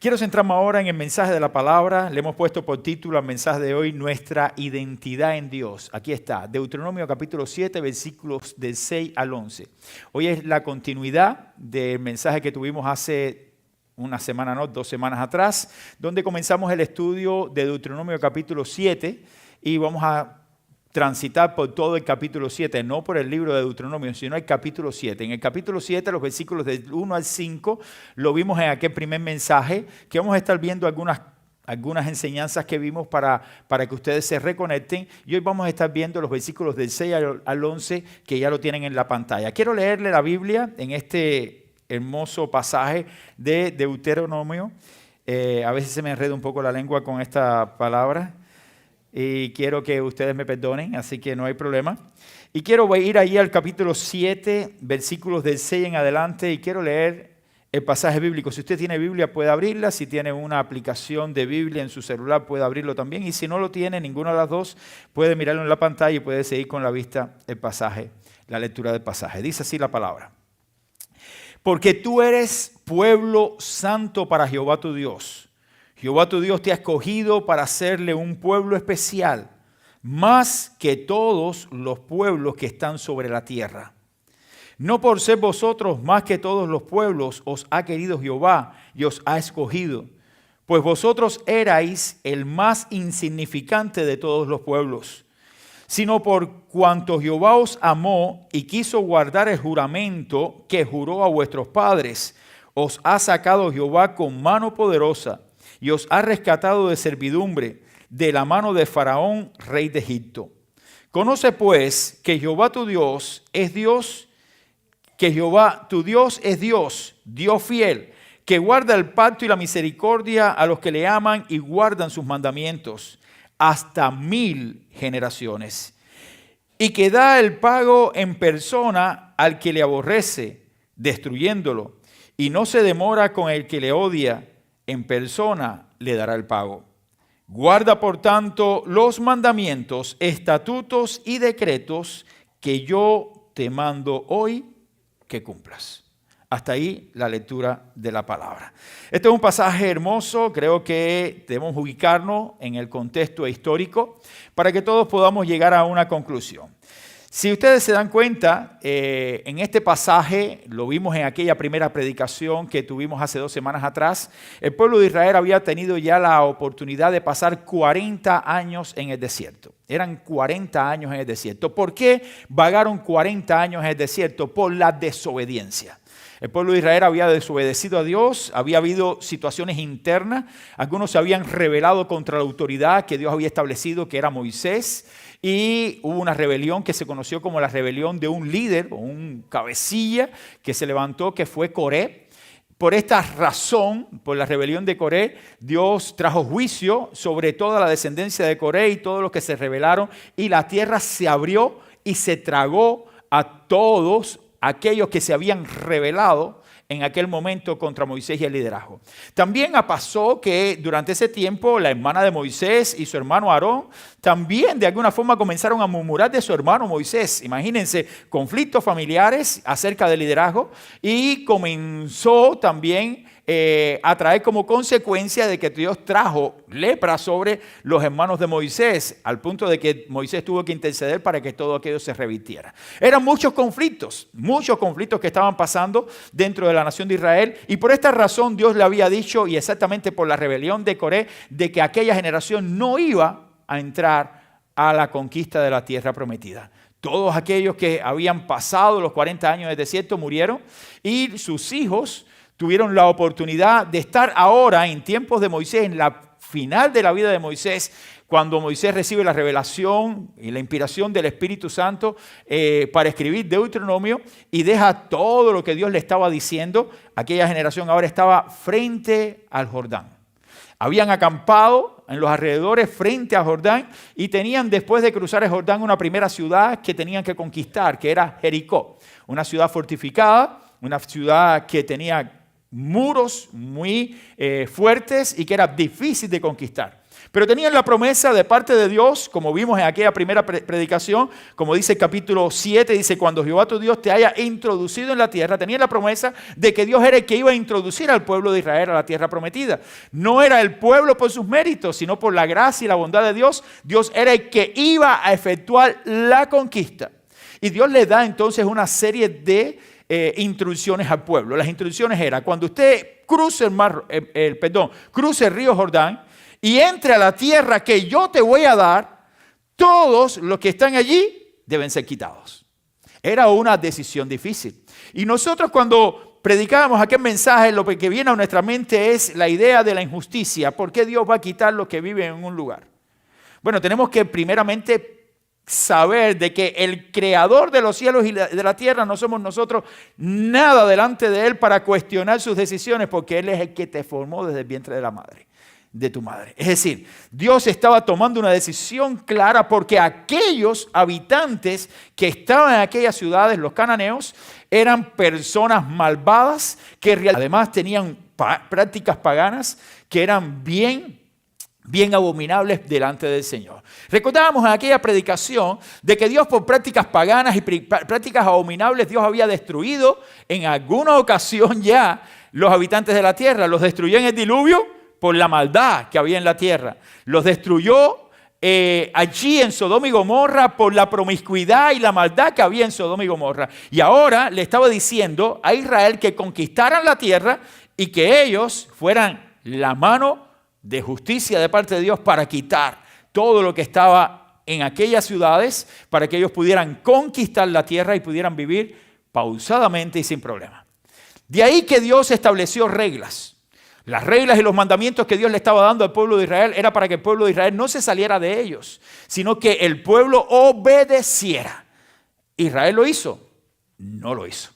Quiero centrarme ahora en el mensaje de la palabra. Le hemos puesto por título al mensaje de hoy, Nuestra identidad en Dios. Aquí está, Deuteronomio capítulo 7, versículos del 6 al 11. Hoy es la continuidad del mensaje que tuvimos hace una semana, no, 2 semanas atrás, donde comenzamos el estudio de Deuteronomio capítulo 7 y vamos a transitar por todo el capítulo 7, no por el libro de Deuteronomio, sino el capítulo 7. En el capítulo 7, los versículos del 1 al 5, lo vimos en aquel primer mensaje, que vamos a estar viendo algunas enseñanzas que vimos para que ustedes se reconecten. Y hoy vamos a estar viendo los versículos del 6 al 11, que ya lo tienen en la pantalla. Quiero leerle la Biblia en este hermoso pasaje de Deuteronomio. A veces se me enreda un poco la lengua con esta palabra. Y quiero que ustedes me perdonen, así que no hay problema. Y quiero ir ahí al capítulo 7, versículos del 6 en adelante, y quiero leer el pasaje bíblico. Si usted tiene Biblia, puede abrirla. Si tiene una aplicación de Biblia en su celular, puede abrirlo también. Y si no lo tiene, ninguna de las dos, puede mirarlo en la pantalla y puede seguir con la vista el pasaje, la lectura del pasaje. Dice así la palabra. Porque tú eres pueblo santo para Jehová tu Dios. Jehová tu Dios te ha escogido para hacerle un pueblo especial, más que todos los pueblos que están sobre la tierra. No por ser vosotros más que todos los pueblos os ha querido Jehová y os ha escogido, pues vosotros erais el más insignificante de todos los pueblos, sino por cuanto Jehová os amó y quiso guardar el juramento que juró a vuestros padres, os ha sacado Jehová con mano poderosa y os ha rescatado de servidumbre, de la mano de Faraón, rey de Egipto. Conoce pues que Jehová tu Dios es Dios, que Jehová tu Dios es Dios, Dios fiel, que guarda el pacto y la misericordia a los que le aman y guardan sus mandamientos, hasta 1000 generaciones. Y que da el pago en persona al que le aborrece, destruyéndolo, y no se demora con el que le odia, en persona le dará el pago. Guarda, por tanto, los mandamientos, estatutos y decretos que yo te mando hoy que cumplas. Hasta ahí la lectura de la palabra. Este es un pasaje hermoso, creo que debemos ubicarnos en el contexto histórico para que todos podamos llegar a una conclusión. Si ustedes se dan cuenta, en este pasaje, lo vimos en aquella primera predicación que tuvimos hace 2 semanas atrás, el pueblo de Israel había tenido ya la oportunidad de pasar 40 años en el desierto. Eran 40 años en el desierto. ¿Por qué vagaron 40 años en el desierto? Por la desobediencia. El pueblo de Israel había desobedecido a Dios, había habido situaciones internas, algunos se habían rebelado contra la autoridad que Dios había establecido, que era Moisés, y hubo una rebelión que se conoció como la rebelión de un líder o un cabecilla que se levantó, que fue Coré. Por esta razón, por la rebelión de Coré, Dios trajo juicio sobre toda la descendencia de Coré y todos los que se rebelaron, y la tierra se abrió y se tragó a todos aquellos que se habían rebelado en aquel momento contra Moisés y el liderazgo. También pasó que durante ese tiempo la hermana de Moisés y su hermano Aarón también de alguna forma comenzaron a murmurar de su hermano Moisés. Imagínense, conflictos familiares acerca del liderazgo, y comenzó también a traer como consecuencia de que Dios trajo lepra sobre los hermanos de Moisés, al punto de que Moisés tuvo que interceder para que todo aquello se revirtiera. Eran muchos conflictos que estaban pasando dentro de la nación de Israel, y por esta razón Dios le había dicho, y exactamente por la rebelión de Coré, de que aquella generación no iba a entrar a la conquista de la tierra prometida. Todos aquellos que habían pasado los 40 años de desierto murieron, y sus hijos tuvieron la oportunidad de estar ahora en tiempos de Moisés, en la final de la vida de Moisés, cuando Moisés recibe la revelación y la inspiración del Espíritu Santo para escribir Deuteronomio, y deja todo lo que Dios le estaba diciendo. Aquella generación ahora estaba frente al Jordán. Habían acampado en los alrededores frente a Jordán, y tenían, después de cruzar el Jordán, una primera ciudad que tenían que conquistar, que era Jericó. Una ciudad fortificada, una ciudad que tenía muros muy fuertes y que era difícil de conquistar. Pero tenían la promesa de parte de Dios, como vimos en aquella primera predicación, como dice el capítulo 7, dice, cuando Jehová tu Dios te haya introducido en la tierra, tenían la promesa de que Dios era el que iba a introducir al pueblo de Israel a la tierra prometida. No era el pueblo por sus méritos, sino por la gracia y la bondad de Dios. Dios era el que iba a efectuar la conquista. Y Dios le da entonces una serie de instrucciones al pueblo. Las instrucciones eran, cuando usted cruce cruce el río Jordán, y entre a la tierra que yo te voy a dar, todos los que están allí deben ser quitados. Era una decisión difícil. Y nosotros cuando predicábamos aquel mensaje, lo que viene a nuestra mente es la idea de la injusticia. ¿Por qué Dios va a quitar los que viven en un lugar? Bueno, tenemos que primeramente saber de que el creador de los cielos y de la tierra no somos nosotros nada delante de Él para cuestionar sus decisiones, porque Él es el que te formó desde el vientre de la madre. De tu madre. Es decir, Dios estaba tomando una decisión clara porque aquellos habitantes que estaban en aquellas ciudades, los cananeos, eran personas malvadas que además tenían prácticas paganas que eran bien abominables delante del Señor. Recordábamos en aquella predicación de que Dios por prácticas paganas y prácticas abominables, Dios había destruido en alguna ocasión ya los habitantes de la tierra. Los destruyó en el diluvio por la maldad que había en la tierra. Los destruyó allí en Sodoma y Gomorra por la promiscuidad y la maldad que había en Sodoma y Gomorra. Y ahora le estaba diciendo a Israel que conquistaran la tierra y que ellos fueran la mano de justicia de parte de Dios para quitar todo lo que estaba en aquellas ciudades, para que ellos pudieran conquistar la tierra y pudieran vivir pausadamente y sin problema. De ahí que Dios estableció reglas. Las reglas y los mandamientos que Dios le estaba dando al pueblo de Israel era para que el pueblo de Israel no se saliera de ellos, sino que el pueblo obedeciera. ¿Israel lo hizo? No lo hizo.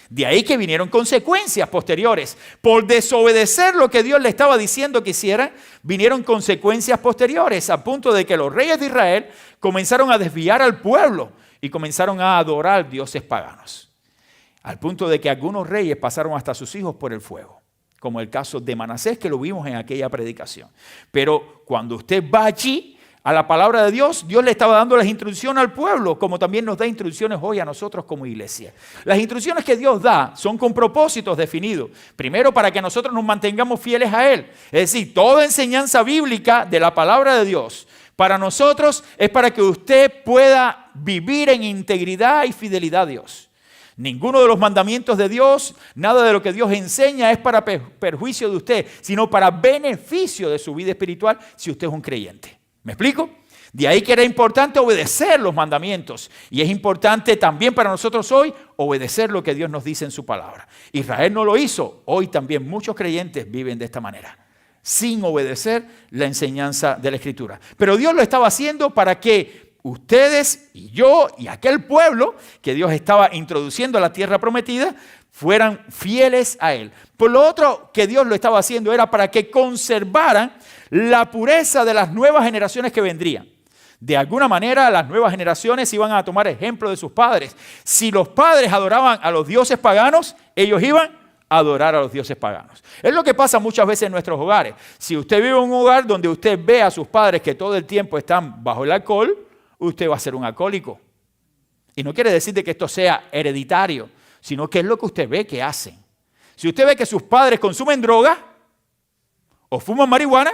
De ahí que vinieron consecuencias posteriores. Por desobedecer lo que Dios le estaba diciendo que hiciera, vinieron consecuencias posteriores, a punto de que los reyes de Israel comenzaron a desviar al pueblo y comenzaron a adorar dioses paganos. Al punto de que algunos reyes pasaron hasta sus hijos por el fuego, como el caso de Manasés, que lo vimos en aquella predicación. Pero cuando usted va allí a la palabra de Dios, Dios le estaba dando las instrucciones al pueblo, como también nos da instrucciones hoy a nosotros como iglesia. Las instrucciones que Dios da son con propósitos definidos. Primero, para que nosotros nos mantengamos fieles a Él. Es decir, toda enseñanza bíblica de la palabra de Dios para nosotros es para que usted pueda vivir en integridad y fidelidad a Dios. Ninguno de los mandamientos de Dios, nada de lo que Dios enseña es para perjuicio de usted, sino para beneficio de su vida espiritual si usted es un creyente. ¿Me explico? De ahí que era importante obedecer los mandamientos. Y es importante también para nosotros hoy obedecer lo que Dios nos dice en su palabra. Israel no lo hizo. Hoy también muchos creyentes viven de esta manera, sin obedecer la enseñanza de la Escritura. Pero Dios lo estaba haciendo para que ustedes y yo y aquel pueblo que Dios estaba introduciendo a la tierra prometida fueran fieles a Él. Por lo otro que Dios lo estaba haciendo era para que conservaran la pureza de las nuevas generaciones que vendrían. De alguna manera las nuevas generaciones iban a tomar ejemplo de sus padres. Si los padres adoraban a los dioses paganos, ellos iban a adorar a los dioses paganos. Es lo que pasa muchas veces en nuestros hogares. Si usted vive en un hogar donde usted ve a sus padres que todo el tiempo están bajo el alcohol, usted va a ser un alcohólico. Y no quiere decir de que esto sea hereditario, sino que es lo que usted ve que hacen. Si usted ve que sus padres consumen droga o fuman marihuana,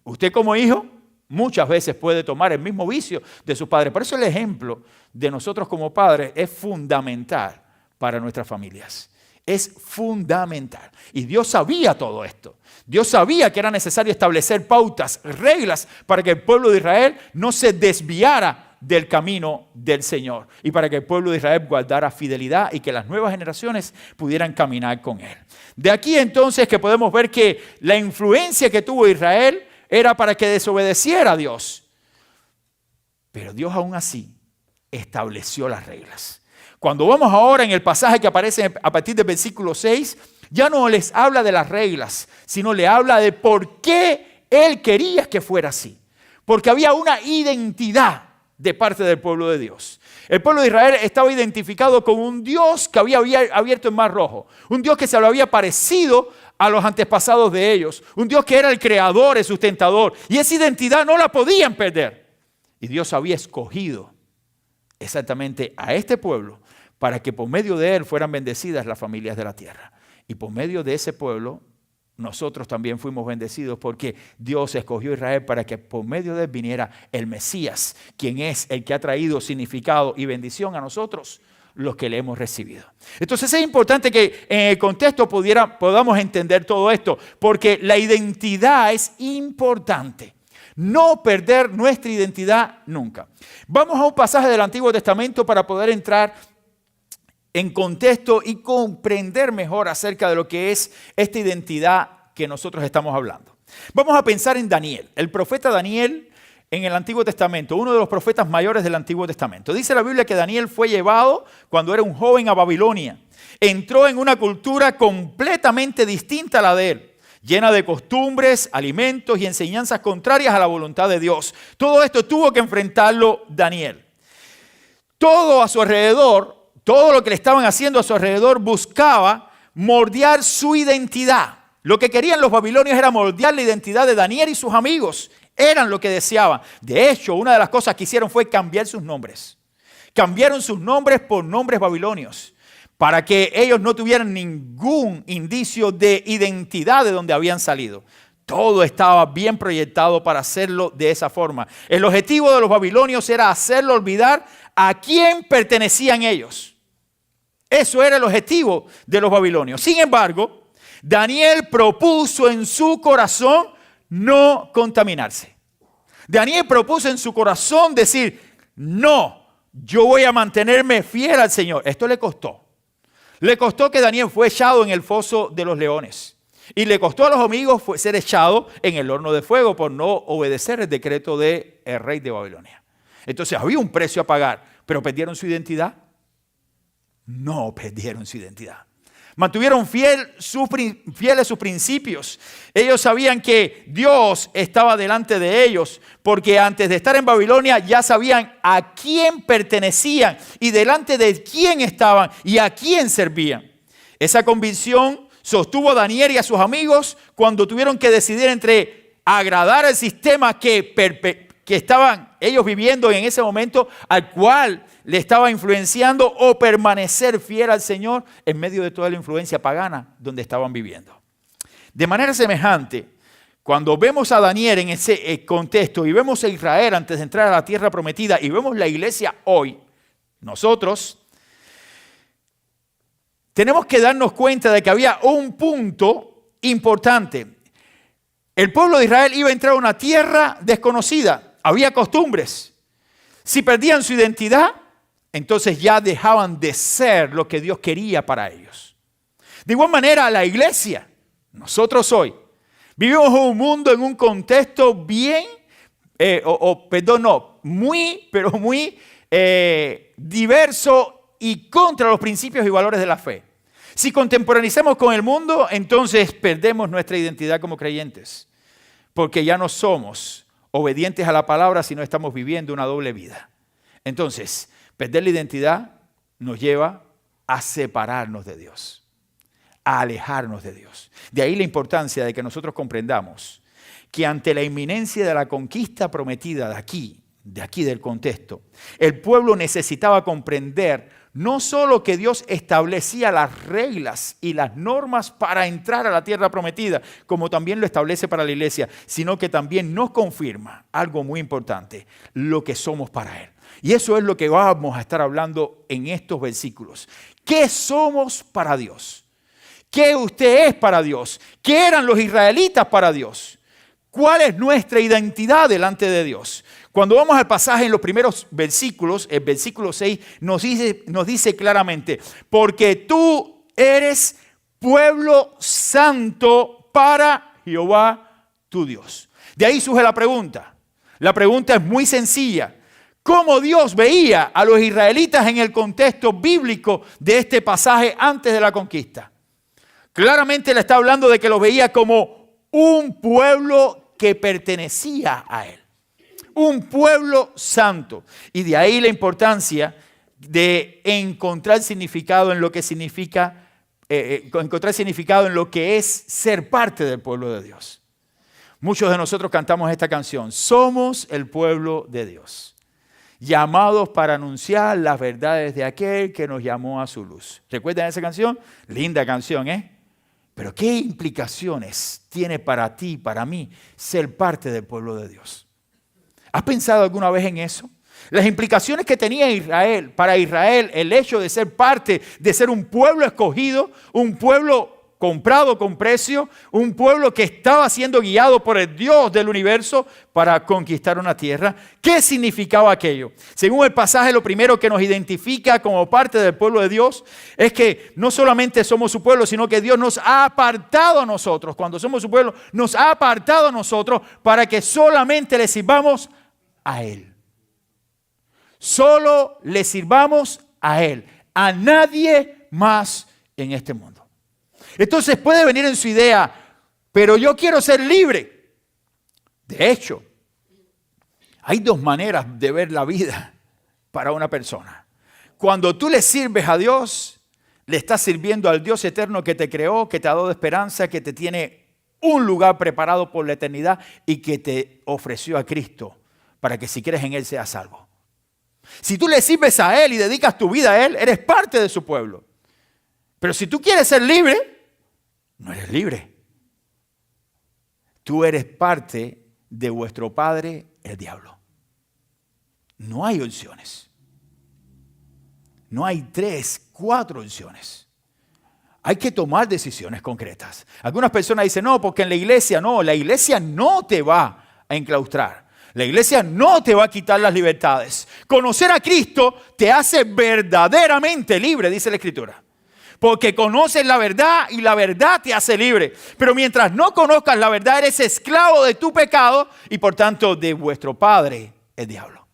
usted como hijo muchas veces puede tomar el mismo vicio de sus padres. Por eso el ejemplo de nosotros como padres es fundamental para nuestras familias. Es fundamental. Y Dios sabía todo esto. Dios sabía que era necesario establecer pautas, reglas, para que el pueblo de Israel no se desviara del camino del Señor y para que el pueblo de Israel guardara fidelidad y que las nuevas generaciones pudieran caminar con Él. De aquí entonces que podemos ver que la influencia que tuvo Israel era para que desobedeciera a Dios. Pero Dios aún así estableció las reglas. Cuando vamos ahora en el pasaje que aparece a partir del versículo 6, ya no les habla de las reglas, sino le habla de por qué Él quería que fuera así. Porque había una identidad de parte del pueblo de Dios. El pueblo de Israel estaba identificado con un Dios que había abierto el Mar Rojo. Un Dios que se le había parecido a los antepasados de ellos. Un Dios que era el creador, el sustentador. Y esa identidad no la podían perder. Y Dios había escogido exactamente a este pueblo para que por medio de él fueran bendecidas las familias de la tierra. Y por medio de ese pueblo, nosotros también fuimos bendecidos porque Dios escogió a Israel para que por medio de él viniera el Mesías, quien es el que ha traído significado y bendición a nosotros, los que le hemos recibido. Entonces es importante que en el contexto podamos entender todo esto, porque la identidad es importante. No perder nuestra identidad nunca. Vamos a un pasaje del Antiguo Testamento para poder entrar en contexto y comprender mejor acerca de lo que es esta identidad que nosotros estamos hablando. Vamos a pensar en Daniel, el profeta Daniel en el Antiguo Testamento, uno de los profetas mayores del Antiguo Testamento. Dice la Biblia que Daniel fue llevado cuando era un joven a Babilonia. Entró en una cultura completamente distinta a la de él, llena de costumbres, alimentos y enseñanzas contrarias a la voluntad de Dios. Todo esto tuvo que enfrentarlo Daniel. Todo a su alrededor, todo lo que le estaban haciendo a su alrededor buscaba moldear su identidad. Lo que querían los babilonios era moldear la identidad de Daniel y sus amigos. Eran lo que deseaban. De hecho, una de las cosas que hicieron fue cambiar sus nombres. Cambiaron sus nombres por nombres babilonios para que ellos no tuvieran ningún indicio de identidad de donde habían salido. Todo estaba bien proyectado para hacerlo de esa forma. El objetivo de los babilonios era hacerlo olvidar a quién pertenecían ellos. Eso era el objetivo de los babilonios. Sin embargo, Daniel propuso en su corazón no contaminarse. Daniel propuso en su corazón decir, no, yo voy a mantenerme fiel al Señor. Esto le costó. Le costó que Daniel fue echado en el foso de los leones. Y le costó a los amigos ser echado en el horno de fuego por no obedecer el decreto del rey de Babilonia. Entonces había un precio a pagar, pero ¿perdieron su identidad? No perdieron su identidad. Mantuvieron fieles sus principios. Ellos sabían que Dios estaba delante de ellos, porque antes de estar en Babilonia ya sabían a quién pertenecían y delante de quién estaban y a quién servían. Esa convicción sostuvo a Daniel y a sus amigos cuando tuvieron que decidir entre agradar al sistema que estaban ellos viviendo en ese momento, al cual le estaba influenciando, o permanecer fiel al Señor en medio de toda la influencia pagana donde estaban viviendo. De manera semejante, cuando vemos a Daniel en ese contexto y vemos a Israel antes de entrar a la tierra prometida y vemos la iglesia hoy, nosotros tenemos que darnos cuenta de que había un punto importante. El pueblo de Israel iba a entrar a una tierra desconocida. Había costumbres. Si perdían su identidad, entonces ya dejaban de ser lo que Dios quería para ellos. De igual manera, la iglesia, nosotros hoy, vivimos en un mundo, en un contexto muy diverso y contra los principios y valores de la fe. Si contemporaneizamos con el mundo, entonces perdemos nuestra identidad como creyentes, porque ya no somos obedientes a la palabra, sino estamos viviendo una doble vida. Entonces, perder la identidad nos lleva a separarnos de Dios, a alejarnos de Dios. De ahí la importancia de que nosotros comprendamos que ante la inminencia de la conquista prometida de aquí del contexto, el pueblo necesitaba comprender no solo que Dios establecía las reglas y las normas para entrar a la tierra prometida, como también lo establece para la iglesia, sino que también nos confirma algo muy importante, lo que somos para Él. Y eso es lo que vamos a estar hablando en estos versículos. ¿Qué somos para Dios? ¿Qué usted es para Dios? ¿Qué eran los israelitas para Dios? ¿Cuál es nuestra identidad delante de Dios? Cuando vamos al pasaje en los primeros versículos, el versículo 6 nos dice claramente, porque tú eres pueblo santo para Jehová tu Dios. De ahí surge la pregunta. La pregunta es muy sencilla. ¿Cómo Dios veía a los israelitas en el contexto bíblico de este pasaje antes de la conquista? Claramente le está hablando de que los veía como un pueblo que pertenecía a Él. Un pueblo santo. Y de ahí la importancia de encontrar significado en lo que significa encontrar significado en lo que es ser parte del pueblo de Dios. Muchos de nosotros cantamos esta canción. Somos el pueblo de Dios, llamados para anunciar las verdades de aquel que nos llamó a su luz. ¿Recuerdan esa canción? Linda canción, ¿eh? Pero ¿qué implicaciones tiene para ti, para mí, ser parte del pueblo de Dios? ¿Has pensado alguna vez en eso? Las implicaciones que tenía Israel, para Israel, el hecho de ser parte, de ser un pueblo escogido, un pueblo comprado con precio, un pueblo que estaba siendo guiado por el Dios del universo para conquistar una tierra. ¿Qué significaba aquello? Según el pasaje, lo primero que nos identifica como parte del pueblo de Dios es que no solamente somos su pueblo, sino que Dios nos ha apartado a nosotros. Cuando somos su pueblo, nos ha apartado a nosotros para que solamente le sirvamos a Él. Solo le sirvamos a Él, a nadie más en este mundo. Entonces puede venir en su idea, pero yo quiero ser libre. De hecho, hay dos maneras de ver la vida para una persona. Cuando tú le sirves a Dios, le estás sirviendo al Dios eterno que te creó, que te ha dado esperanza, que te tiene un lugar preparado por la eternidad y que te ofreció a Cristo para que si crees en Él seas salvo. Si tú le sirves a Él y dedicas tu vida a Él, eres parte de su pueblo. Pero si tú quieres ser libre, no eres libre. Tú eres parte de vuestro padre, el diablo. No hay opciones. No hay 3, 4 opciones. Hay que tomar decisiones concretas. Algunas personas dicen, no, porque en la iglesia no te va a enclaustrar. La iglesia no te va a quitar las libertades. Conocer a Cristo te hace verdaderamente libre, dice la Escritura. Porque conoces la verdad y la verdad te hace libre. Pero mientras no conozcas la verdad, eres esclavo de tu pecado y por tanto de vuestro padre, el diablo.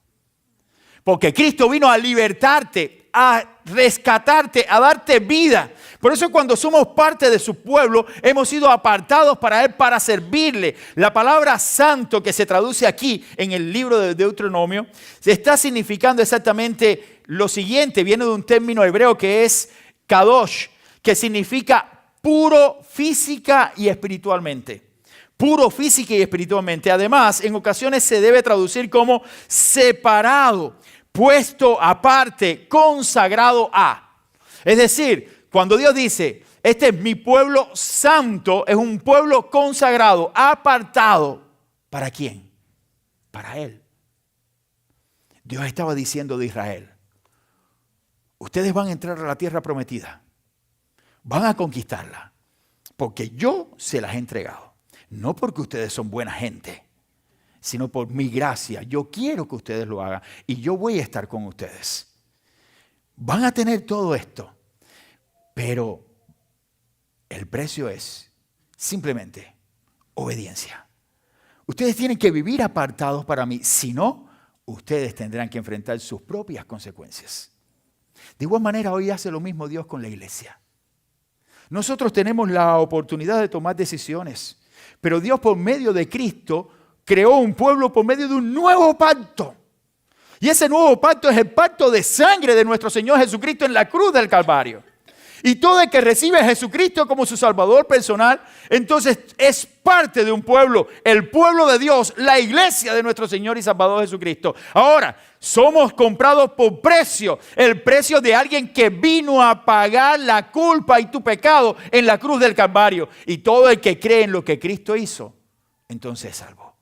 Porque Cristo vino a libertarte, a rescatarte, a darte vida. Por eso cuando somos parte de su pueblo, hemos sido apartados para Él, para servirle. La palabra santo que se traduce aquí en el libro de Deuteronomio, se está significando exactamente lo siguiente. Viene de un término hebreo que es Kadosh, que significa puro física y espiritualmente. Puro física y espiritualmente. Además, en ocasiones se debe traducir como separado, puesto aparte, consagrado a. Es decir, cuando Dios dice, este es mi pueblo santo, es un pueblo consagrado, apartado. ¿Para quién? Para Él. Dios estaba diciendo de Israel, ustedes van a entrar a la tierra prometida. Van a conquistarla. Porque yo se las he entregado. No porque ustedes son buena gente, sino por mi gracia. Yo quiero que ustedes lo hagan. Y yo voy a estar con ustedes. Van a tener todo esto. Pero el precio es simplemente obediencia. Ustedes tienen que vivir apartados para mí. Si no, ustedes tendrán que enfrentar sus propias consecuencias. De igual manera, hoy hace lo mismo Dios con la iglesia. Nosotros tenemos la oportunidad de tomar decisiones, pero Dios por medio de Cristo creó un pueblo por medio de un nuevo pacto. Y ese nuevo pacto es el pacto de sangre de nuestro Señor Jesucristo en la cruz del Calvario. Y todo el que recibe a Jesucristo como su Salvador personal, entonces es parte de un pueblo, el pueblo de Dios, la iglesia de nuestro Señor y Salvador Jesucristo. Ahora, somos comprados por precio, el precio de alguien que vino a pagar la culpa y tu pecado en la cruz del Calvario. Y todo el que cree en lo que Cristo hizo, entonces es salvo.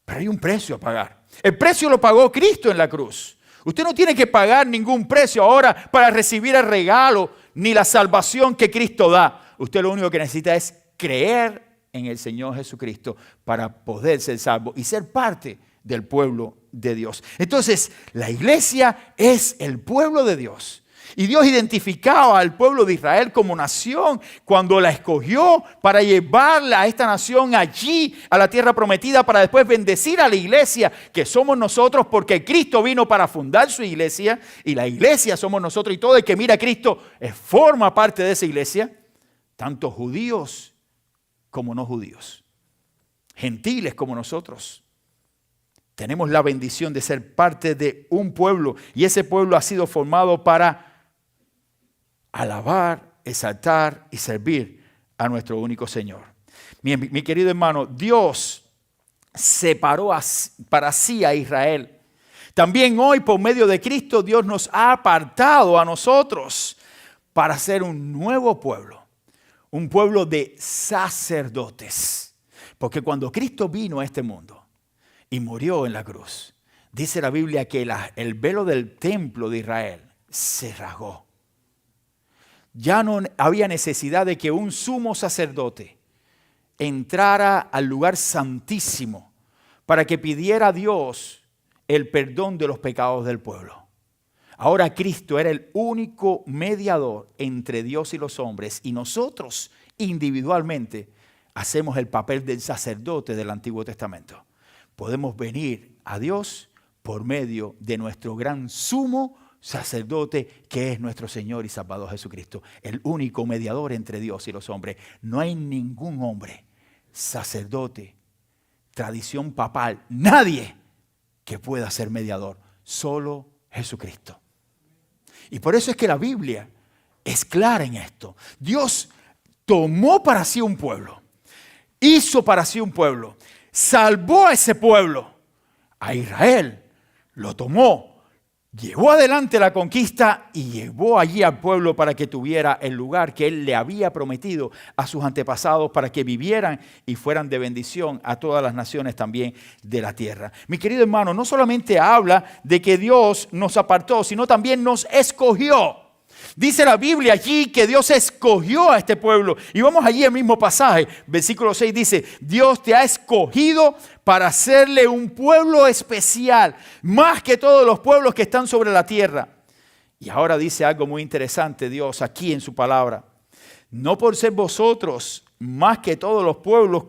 Pero hay un precio a pagar. El precio lo pagó Cristo en la cruz. Usted no tiene que pagar ningún precio ahora para recibir el regalo ni la salvación que Cristo da. Usted lo único que necesita es creer en el Señor Jesucristo para poder ser salvo y ser parte del pueblo de Dios. Entonces, la iglesia es el pueblo de Dios. Y Dios identificaba al pueblo de Israel como nación cuando la escogió para llevarla a esta nación allí, a la tierra prometida, para después bendecir a la iglesia, que somos nosotros, porque Cristo vino para fundar su iglesia y la iglesia somos nosotros. Y todo el que mira a Cristo forma parte de esa iglesia, tanto judíos como no judíos, gentiles como nosotros. Tenemos la bendición de ser parte de un pueblo y ese pueblo ha sido formado para alabar, exaltar y servir a nuestro único Señor. Mi querido hermano, Dios separó para sí a Israel. También hoy, por medio de Cristo, Dios nos ha apartado a nosotros para ser un nuevo pueblo. Un pueblo de sacerdotes. Porque cuando Cristo vino a este mundo y murió en la cruz, dice la Biblia que el velo del templo de Israel se rasgó. Ya no había necesidad de que un sumo sacerdote entrara al lugar santísimo para que pidiera a Dios el perdón de los pecados del pueblo. Ahora Cristo era el único mediador entre Dios y los hombres, y nosotros individualmente hacemos el papel del sacerdote del Antiguo Testamento. Podemos venir a Dios por medio de nuestro gran sumo sacerdote, que es nuestro Señor y Salvador Jesucristo, el único mediador entre Dios y los hombres. No hay ningún hombre, sacerdote, tradición papal, nadie que pueda ser mediador, solo Jesucristo. Y por eso es que la Biblia es clara en esto. Dios tomó para sí un pueblo, hizo para sí un pueblo, salvó a ese pueblo, a Israel, lo tomó, llevó adelante la conquista y llevó allí al pueblo para que tuviera el lugar que Él le había prometido a sus antepasados para que vivieran y fueran de bendición a todas las naciones también de la tierra. Mi querido hermano, no solamente habla de que Dios nos apartó, sino también nos escogió. Dice la Biblia allí que Dios escogió a este pueblo. Y vamos allí al mismo pasaje. Versículo 6 dice, Dios te ha escogido para hacerle un pueblo especial, más que todos los pueblos que están sobre la tierra. Y ahora dice algo muy interesante Dios aquí en su palabra. No por ser vosotros más que todos los pueblos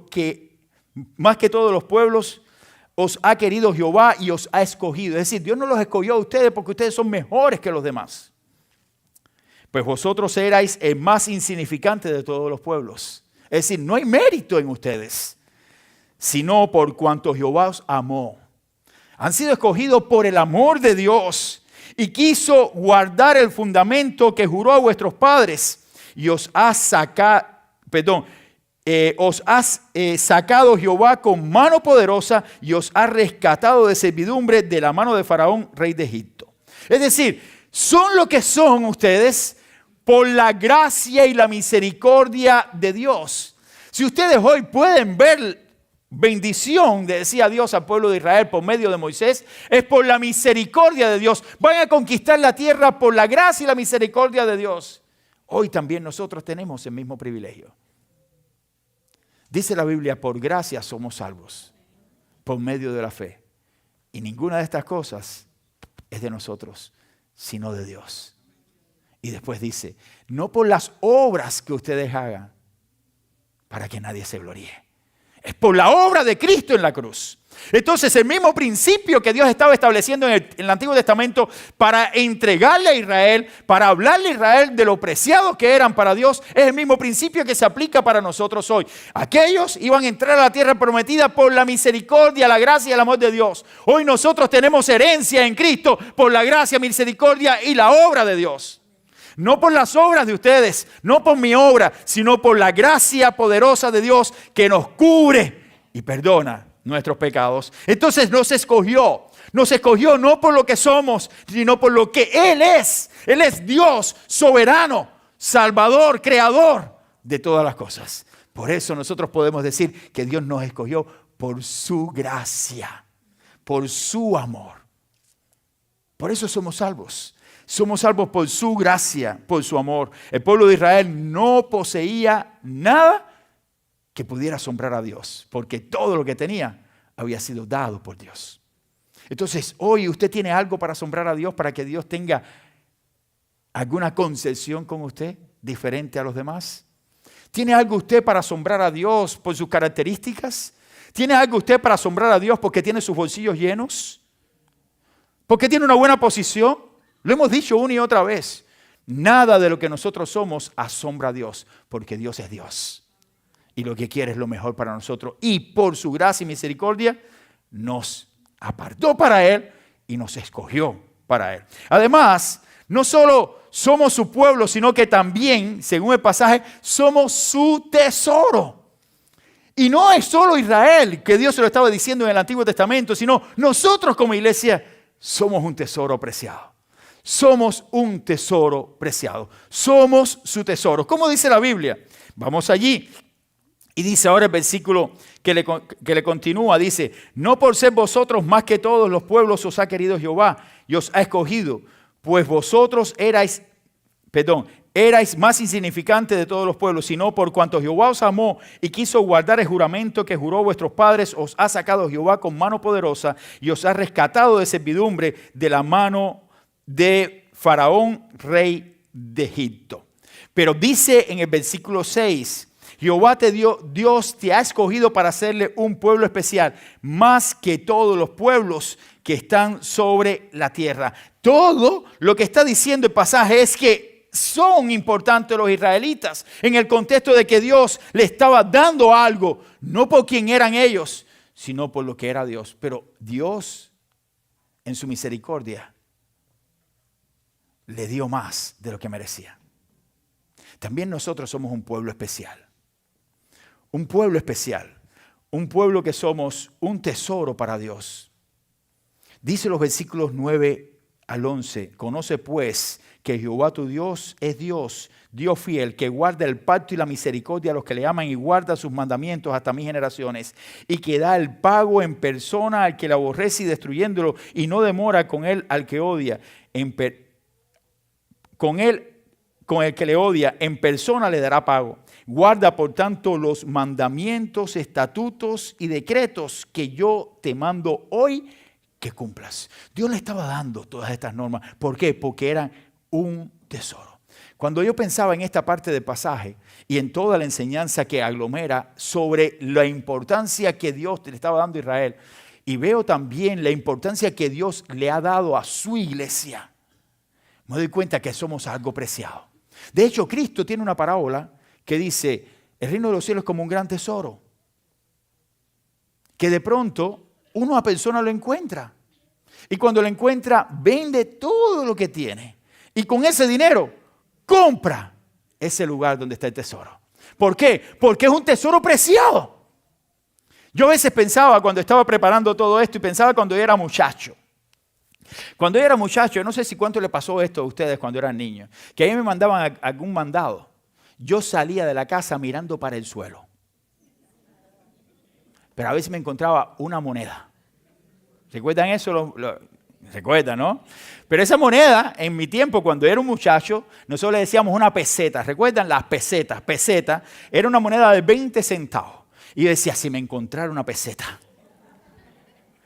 os ha querido Jehová y os ha escogido. Es decir, Dios no los escogió a ustedes porque ustedes son mejores que los demás. Pues vosotros erais el más insignificante de todos los pueblos. Es decir, no hay mérito en ustedes, sino por cuanto Jehová os amó. Han sido escogidos por el amor de Dios y quiso guardar el fundamento que juró a vuestros padres y os ha sacado Jehová con mano poderosa y os ha rescatado de servidumbre de la mano de Faraón, rey de Egipto. Es decir, son lo que son ustedes por la gracia y la misericordia de Dios. Si ustedes hoy pueden ver bendición, decía Dios al pueblo de Israel por medio de Moisés, es por la misericordia de Dios. Van a conquistar la tierra por la gracia y la misericordia de Dios. Hoy también nosotros tenemos el mismo privilegio. Dice la Biblia, por gracia somos salvos, por medio de la fe. Y ninguna de estas cosas es de nosotros, sino de Dios. Y después dice, no por las obras que ustedes hagan, para que nadie se gloríe. Es por la obra de Cristo en la cruz. Entonces, el mismo principio que Dios estaba estableciendo en el Antiguo Testamento para entregarle a Israel, para hablarle a Israel de lo preciados que eran para Dios, es el mismo principio que se aplica para nosotros hoy. Aquellos iban a entrar a la tierra prometida por la misericordia, la gracia y el amor de Dios. Hoy nosotros tenemos herencia en Cristo por la gracia, misericordia y la obra de Dios. No por las obras de ustedes, no por mi obra, sino por la gracia poderosa de Dios que nos cubre y perdona nuestros pecados. Entonces nos escogió no por lo que somos, sino por lo que Él es. Él es Dios soberano, Salvador, Creador de todas las cosas. Por eso nosotros podemos decir que Dios nos escogió por su gracia, por su amor. Por eso somos salvos. Somos salvos por su gracia, por su amor. El pueblo de Israel no poseía nada que pudiera asombrar a Dios, porque todo lo que tenía había sido dado por Dios. Entonces, hoy usted tiene algo para asombrar a Dios, para que Dios tenga alguna concesión con usted diferente a los demás. ¿Tiene algo usted para asombrar a Dios por sus características? ¿Tiene algo usted para asombrar a Dios porque tiene sus bolsillos llenos? ¿Porque tiene una buena posición? Lo hemos dicho una y otra vez. Nada de lo que nosotros somos asombra a Dios, porque Dios es Dios. Y lo que quiere es lo mejor para nosotros. Y por su gracia y misericordia nos apartó para Él y nos escogió para Él. Además, no solo somos su pueblo, sino que también, según el pasaje, somos su tesoro. Y no es solo Israel, que Dios se lo estaba diciendo en el Antiguo Testamento, sino nosotros como iglesia somos un tesoro preciado. Somos un tesoro preciado. Somos su tesoro. ¿Cómo dice la Biblia? Vamos allí. Y dice ahora el versículo que le continúa, dice, no por ser vosotros más que todos los pueblos os ha querido Jehová y os ha escogido, pues vosotros erais más insignificantes de todos los pueblos, sino por cuanto Jehová os amó y quiso guardar el juramento que juró vuestros padres, os ha sacado Jehová con mano poderosa y os ha rescatado de servidumbre de la mano de Faraón, rey de Egipto. Pero dice en el versículo 6, Dios te ha escogido para hacerle un pueblo especial, más que todos los pueblos que están sobre la tierra. Todo lo que está diciendo el pasaje es que son importantes los israelitas en el contexto de que Dios le estaba dando algo, no por quién eran ellos, sino por lo que era Dios. Pero Dios, en su misericordia, le dio más de lo que merecía. También nosotros somos un pueblo especial. Un pueblo especial. Un pueblo que somos un tesoro para Dios. Dice los versículos 9 al 11. Conoce pues que Jehová tu Dios es Dios, Dios fiel, que guarda el pacto y la misericordia a los que le aman y guarda sus mandamientos hasta mis generaciones, y que da el pago en persona al que le aborrece y destruyéndolo, y no demora con él al que odia. Con el que le odia, en persona le dará pago. Guarda, por tanto, los mandamientos, estatutos y decretos que yo te mando hoy que cumplas. Dios le estaba dando todas estas normas. ¿Por qué? Porque eran un tesoro. Cuando yo pensaba en esta parte del pasaje y en toda la enseñanza que aglomera sobre la importancia que Dios le estaba dando a Israel, y veo también la importancia que Dios le ha dado a su iglesia, me doy cuenta que somos algo preciado. De hecho, Cristo tiene una parábola que dice, el reino de los cielos es como un gran tesoro, que de pronto una persona lo encuentra. Y cuando lo encuentra, vende todo lo que tiene. Y con ese dinero, compra ese lugar donde está el tesoro. ¿Por qué? Porque es un tesoro preciado. Yo a veces pensaba cuando estaba preparando todo esto y pensaba cuando yo era muchacho. Cuando yo era muchacho, no sé si cuánto le pasó esto a ustedes cuando eran niños, que a mí me mandaban algún mandado. Yo salía de la casa mirando para el suelo. Pero a veces me encontraba una moneda. ¿Recuerdan eso? ¿Recuerdan, no? Pero esa moneda, en mi tiempo, cuando era un muchacho, nosotros le decíamos una peseta. ¿Recuerdan las pesetas? Peseta era una moneda de 20 centavos. Y yo decía, si me encontrara una peseta.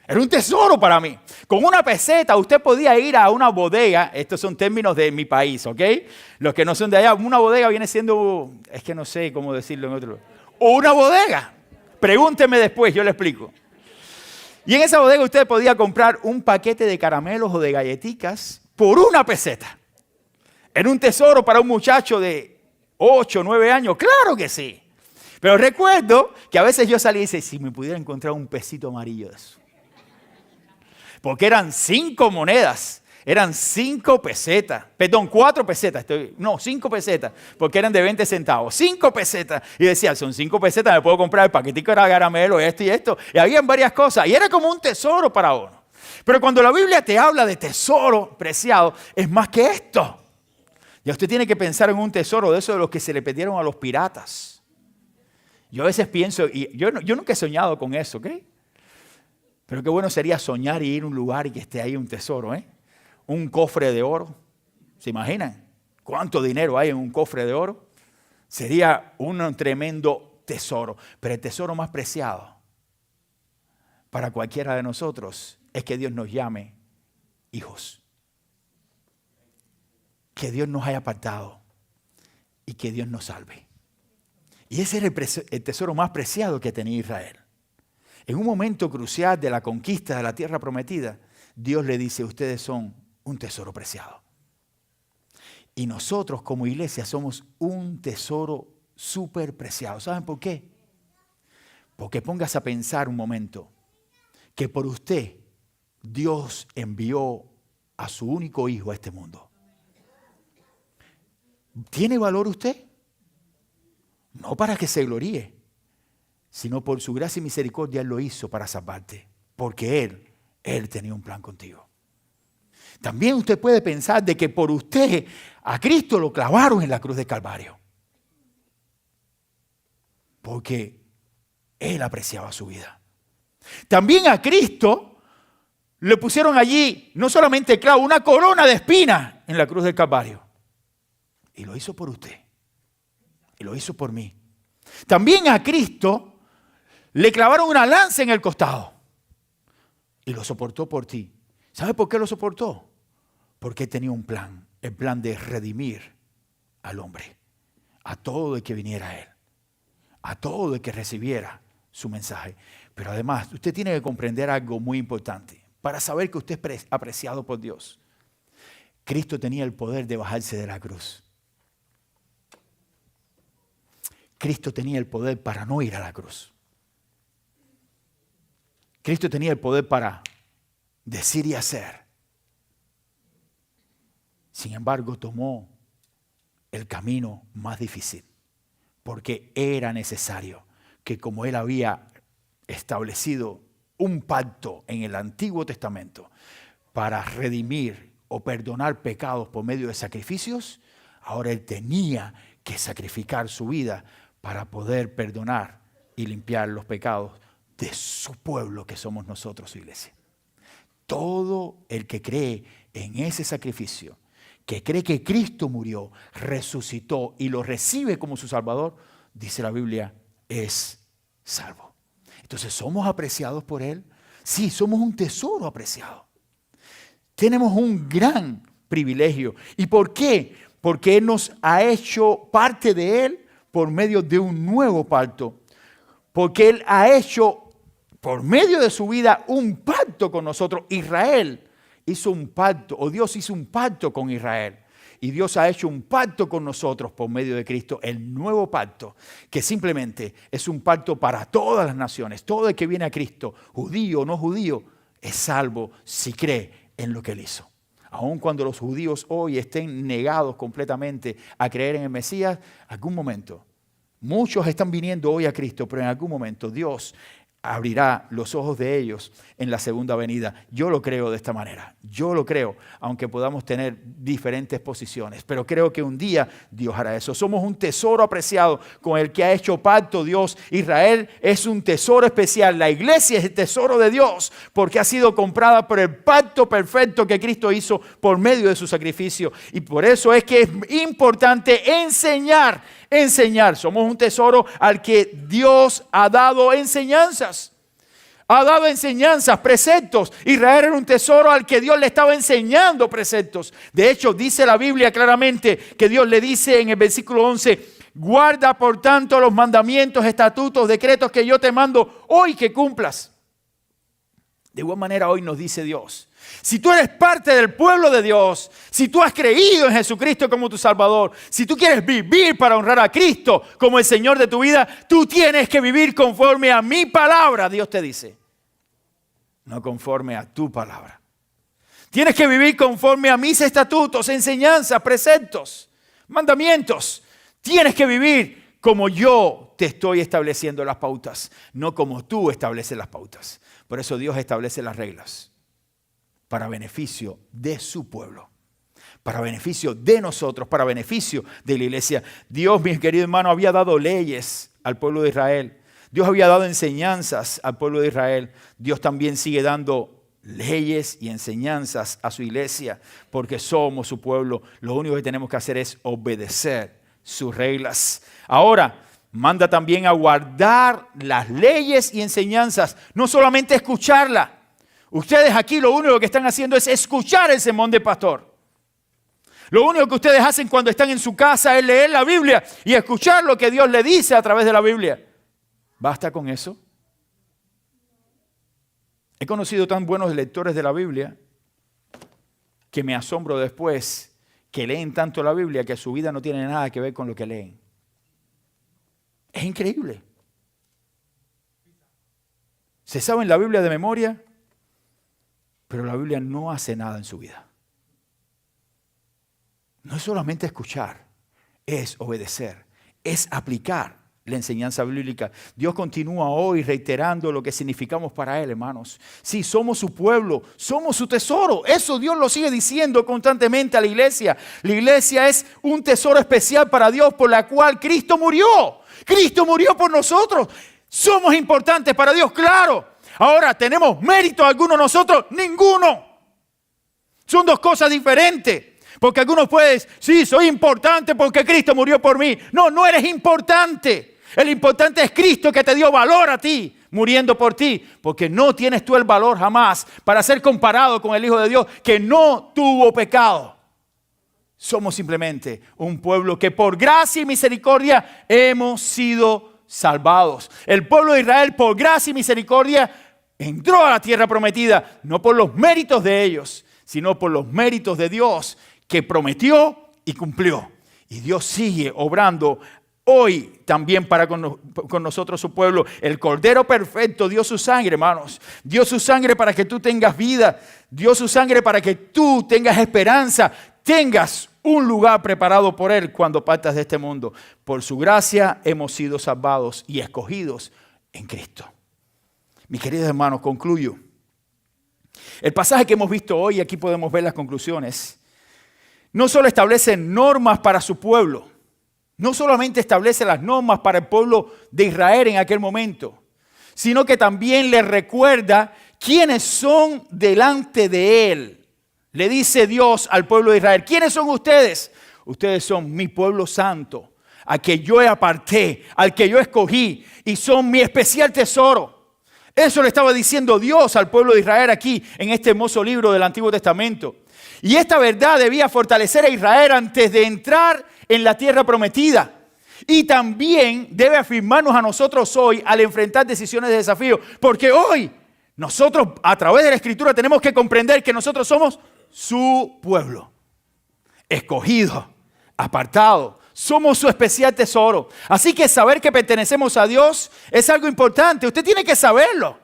Era un tesoro para mí. Con una peseta usted podía ir a una bodega. Estos son términos de mi país, ¿ok? Los que no son de allá. Una bodega viene siendo, es que no sé cómo decirlo en otro. O una bodega. Pregúnteme después, yo le explico. Y en esa bodega usted podía comprar un paquete de caramelos o de galletitas por una peseta. ¿Era un tesoro para un muchacho de 8 o 9 años? ¡Claro que sí! Pero recuerdo que a veces yo salía y decía, si me pudiera encontrar un pesito amarillo de eso. Porque eran 5 monedas, eran 5 pesetas, perdón, 4 pesetas, 5 pesetas, porque eran de 20 centavos, 5 pesetas. Y decía, son 5 pesetas, me puedo comprar el paquetico de caramelo, esto y esto. Y habían varias cosas, y era como un tesoro para uno. Pero cuando la Biblia te habla de tesoro preciado, es más que esto. Ya usted tiene que pensar en un tesoro de esos de los que se le perdieron a los piratas. Yo a veces pienso, y yo nunca he soñado con eso, ¿ok? Pero qué bueno sería soñar y ir a un lugar y que esté ahí un tesoro, ¿eh? Un cofre de oro. ¿Se imaginan cuánto dinero hay en un cofre de oro? Sería un tremendo tesoro. Pero el tesoro más preciado para cualquiera de nosotros es que Dios nos llame hijos. Que Dios nos haya apartado y que Dios nos salve. Y ese era el tesoro más preciado que tenía Israel. En un momento crucial de la conquista de la tierra prometida, Dios le dice, ustedes son un tesoro preciado. Y nosotros como iglesia somos un tesoro súper preciado. ¿Saben por qué? Porque pongas a pensar un momento que por usted Dios envió a su único hijo a este mundo. ¿Tiene valor usted? No para que se gloríe, sino por su gracia y misericordia Él lo hizo para salvarte. Porque Él tenía un plan contigo. También usted puede pensar de que por usted a Cristo lo clavaron en la cruz de Calvario. Porque Él apreciaba su vida. También a Cristo le pusieron allí no solamente el clavo, una corona de espinas en la cruz del Calvario. Y lo hizo por usted. Y lo hizo por mí. También a Cristo le clavaron una lanza en el costado. Y lo soportó por ti. ¿Sabe por qué lo soportó? Porque tenía un plan. El plan de redimir al hombre. A todo el que viniera a Él. A todo el que recibiera su mensaje. Pero además, usted tiene que comprender algo muy importante. Para saber que usted es apreciado por Dios. Cristo tenía el poder de bajarse de la cruz. Cristo tenía el poder para no ir a la cruz. Cristo tenía el poder para decir y hacer. Sin embargo, tomó el camino más difícil. Porque era necesario que como Él había establecido un pacto en el Antiguo Testamento para redimir o perdonar pecados por medio de sacrificios, ahora Él tenía que sacrificar su vida para poder perdonar y limpiar los pecados de su pueblo que somos nosotros, su iglesia. Todo el que cree en ese sacrificio, que cree que Cristo murió, resucitó y lo recibe como su Salvador, dice la Biblia, es salvo. Entonces, ¿somos apreciados por Él? Sí, somos un tesoro apreciado. Tenemos un gran privilegio. ¿Y por qué? Porque Él nos ha hecho parte de Él por medio de un nuevo pacto. Porque Él ha hecho, por medio de su vida, un pacto con nosotros. Israel hizo un pacto, o Dios hizo un pacto con Israel. Y Dios ha hecho un pacto con nosotros por medio de Cristo, el nuevo pacto, que simplemente es un pacto para todas las naciones. Todo el que viene a Cristo, judío o no judío, es salvo si cree en lo que Él hizo. Aun cuando los judíos hoy estén negados completamente a creer en el Mesías, algún momento, muchos están viniendo hoy a Cristo, pero en algún momento Dios abrirá los ojos de ellos en la segunda venida. Yo lo creo de esta manera. Yo lo creo, aunque podamos tener diferentes posiciones. Pero creo que un día Dios hará eso. Somos un tesoro apreciado con el que ha hecho pacto Dios. Israel es un tesoro especial. La iglesia es el tesoro de Dios porque ha sido comprada por el pacto perfecto que Cristo hizo por medio de su sacrificio. Y por eso es que es importante enseñar. Somos un tesoro al que Dios ha dado enseñanzas. Ha dado enseñanzas, preceptos. Israel era un tesoro al que Dios le estaba enseñando preceptos. De hecho, dice la Biblia claramente que Dios le dice en el versículo 11, guarda por tanto los mandamientos, estatutos, decretos que yo te mando hoy que cumplas. De igual manera hoy nos dice Dios. Si tú eres parte del pueblo de Dios, si tú has creído en Jesucristo como tu Salvador, si tú quieres vivir para honrar a Cristo como el Señor de tu vida, tú tienes que vivir conforme a mi palabra, Dios te dice. No conforme a tu palabra. Tienes que vivir conforme a mis estatutos, enseñanzas, preceptos, mandamientos. Tienes que vivir como yo te estoy estableciendo las pautas, no como tú estableces las pautas. Por eso Dios establece las reglas. Para beneficio de su pueblo, para beneficio de nosotros, para beneficio de la iglesia. Dios, mi querido hermano, había dado leyes al pueblo de Israel. Dios había dado enseñanzas al pueblo de Israel. Dios también sigue dando leyes y enseñanzas a su iglesia, porque somos su pueblo. Lo único que tenemos que hacer es obedecer sus reglas. Ahora, manda también a guardar las leyes y enseñanzas, no solamente escucharlas. Ustedes aquí lo único que están haciendo es escuchar el sermón del pastor. Lo único que ustedes hacen cuando están en su casa es leer la Biblia y escuchar lo que Dios le dice a través de la Biblia. ¿Basta con eso? He conocido tan buenos lectores de la Biblia que me asombro después que leen tanto la Biblia que su vida no tiene nada que ver con lo que leen. Es increíble. ¿Se saben la Biblia de memoria? Pero la Biblia no hace nada en su vida. No es solamente escuchar, es obedecer, es aplicar la enseñanza bíblica. Dios continúa hoy reiterando lo que significamos para Él, hermanos. Sí, somos su pueblo, somos su tesoro. Eso Dios lo sigue diciendo constantemente a la iglesia. La iglesia es un tesoro especial para Dios por la cual Cristo murió. Cristo murió por nosotros. Somos importantes para Dios, claro. Ahora, ¿tenemos mérito alguno nosotros? Ninguno. Son dos cosas diferentes. Porque algunos pueden decir, sí, soy importante porque Cristo murió por mí. No, no eres importante. El importante es Cristo que te dio valor a ti, muriendo por ti. Porque no tienes tú el valor jamás para ser comparado con el Hijo de Dios que no tuvo pecado. Somos simplemente un pueblo que por gracia y misericordia hemos sido salvados. El pueblo de Israel por gracia y misericordia entró a la tierra prometida, no por los méritos de ellos, sino por los méritos de Dios que prometió y cumplió. Y Dios sigue obrando hoy también para con nosotros su pueblo. El Cordero perfecto dio su sangre, hermanos. Dio su sangre para que tú tengas vida. Dio su sangre para que tú tengas esperanza. Tengas un lugar preparado por Él cuando partas de este mundo. Por su gracia hemos sido salvados y escogidos en Cristo. Mis queridos hermanos, concluyo. El pasaje que hemos visto hoy, aquí podemos ver las conclusiones, no solo establece normas para su pueblo, no solamente establece las normas para el pueblo de Israel en aquel momento, sino que también le recuerda quiénes son delante de Él. Le dice Dios al pueblo de Israel, ¿quiénes son ustedes? Ustedes son mi pueblo santo, al que yo aparté, al que yo escogí, y son mi especial tesoro. Eso le estaba diciendo Dios al pueblo de Israel aquí en este hermoso libro del Antiguo Testamento. Y esta verdad debía fortalecer a Israel antes de entrar en la tierra prometida. Y también debe afirmarnos a nosotros hoy al enfrentar decisiones de desafío. Porque hoy nosotros a través de la Escritura tenemos que comprender que nosotros somos su pueblo. Escogido, apartado. Somos su especial tesoro. Así que saber que pertenecemos a Dios es algo importante. Usted tiene que saberlo.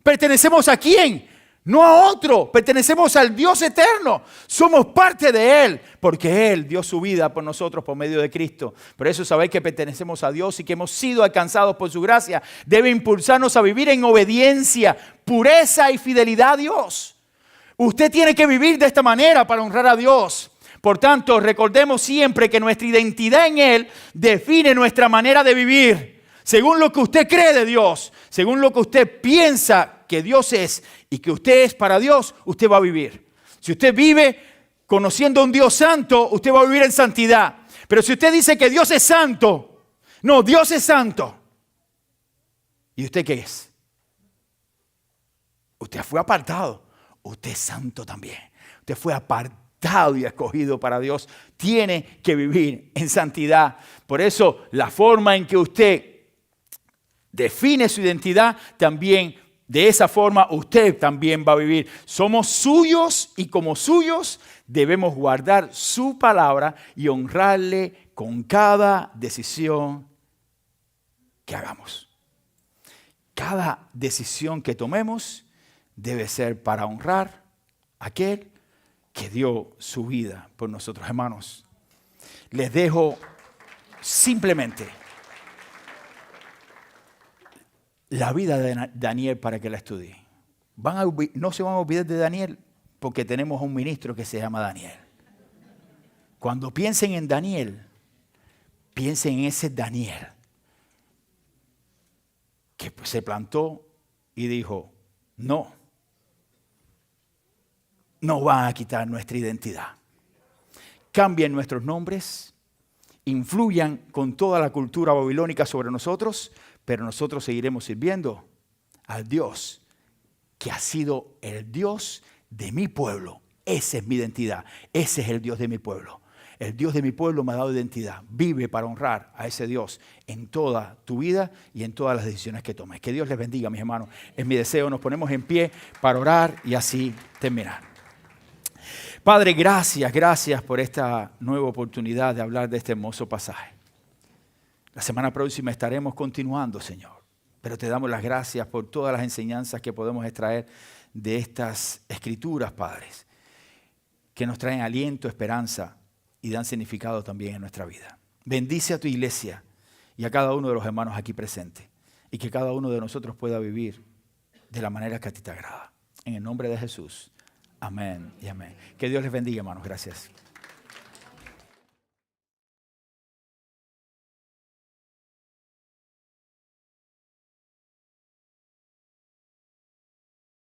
¿Pertenecemos a quién? No a otro. Pertenecemos al Dios eterno. Somos parte de Él. Porque Él dio su vida por nosotros por medio de Cristo. Por eso saber que pertenecemos a Dios y que hemos sido alcanzados por su gracia debe impulsarnos a vivir en obediencia, pureza y fidelidad a Dios. Usted tiene que vivir de esta manera para honrar a Dios. Por tanto, recordemos siempre que nuestra identidad en Él define nuestra manera de vivir. Según lo que usted cree de Dios, según lo que usted piensa que Dios es y que usted es para Dios, usted va a vivir. Si usted vive conociendo a un Dios santo, usted va a vivir en santidad. Pero si usted dice que Dios es santo, no, Dios es santo. ¿Y usted qué es? Usted fue apartado. Usted es santo también. Usted fue apartado y escogido para Dios. Tiene que vivir en santidad. Por eso la forma en que usted define su identidad, también de esa forma usted también va a vivir. Somos suyos y como suyos debemos guardar su palabra y honrarle con cada decisión que hagamos. Cada decisión que tomemos debe ser para honrar a aquel que dio su vida por nosotros. Hermanos, les dejo simplemente la vida de Daniel para que la estudien. No se van a olvidar de Daniel porque tenemos un ministro que se llama Daniel. Cuando piensen en Daniel, piensen en ese Daniel que se plantó y dijo, no van a quitar nuestra identidad. Cambien nuestros nombres, influyan con toda la cultura babilónica sobre nosotros, pero nosotros seguiremos sirviendo al Dios que ha sido el Dios de mi pueblo. Esa es mi identidad, ese es el Dios de mi pueblo. El Dios de mi pueblo me ha dado identidad. Vive para honrar a ese Dios en toda tu vida y en todas las decisiones que tomes. Que Dios les bendiga, mis hermanos. Es mi deseo. Nos ponemos en pie para orar y así terminar. Padre, gracias por esta nueva oportunidad de hablar de este hermoso pasaje. La semana próxima estaremos continuando, Señor. Pero te damos las gracias por todas las enseñanzas que podemos extraer de estas escrituras, Padres, que nos traen aliento, esperanza y dan significado también en nuestra vida. Bendice a tu iglesia y a cada uno de los hermanos aquí presentes. Y que cada uno de nosotros pueda vivir de la manera que a ti te agrada. En el nombre de Jesús. Amén y amén. Que Dios les bendiga, hermanos. Gracias.